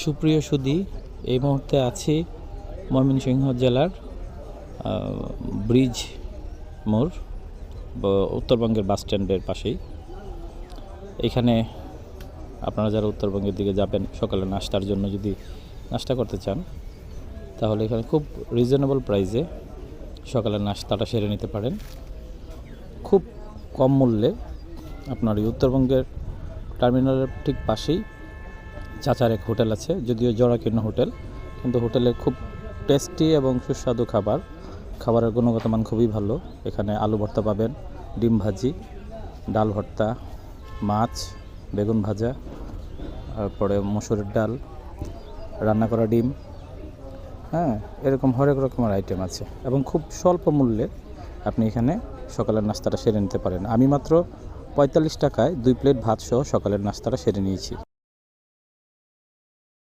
সুপ্রিয় সুধী, এই মুহূর্তে আছি ময়মনসিংহ জেলার ব্রিজ মোড় উত্তরবঙ্গের বাস স্ট্যান্ডের পাশেই। এখানে আপনারা যারা উত্তরবঙ্গের দিকে যাবেন সকালে নাস্তার জন্য যদি নাস্তা করতে চান, তাহলে এখানে খুব রিজনেবল প্রাইসে সকালের নাস্তাটা সেরে নিতে পারেন। খুব কম মূল্যে আপনার এই উত্তরবঙ্গের টার্মিনালের ঠিক পাশেই চাচার এক হোটেল আছে, যদিও জরাকীর্ণ হোটেল, কিন্তু হোটেলের খুব টেস্টি এবং সুস্বাদু খাবারের গুণগত মান খুবই ভালো। এখানে আলু ভর্তা পাবেন, ডিম ভাজি, ডাল ভর্তা, মাছ, বেগুন ভাজা, তারপরে মসুরের ডাল, রান্না করা ডিম, এরকম হরেক রকমের আইটেম আছে এবং খুব স্বল্প মূল্যে আপনি এখানে সকালের নাস্তাটা সেরে নিতে পারেন। আমি মাত্র 45 টাকায় 2 প্লেট ভাত সহ সকালের নাস্তাটা সেরে নিয়েছি।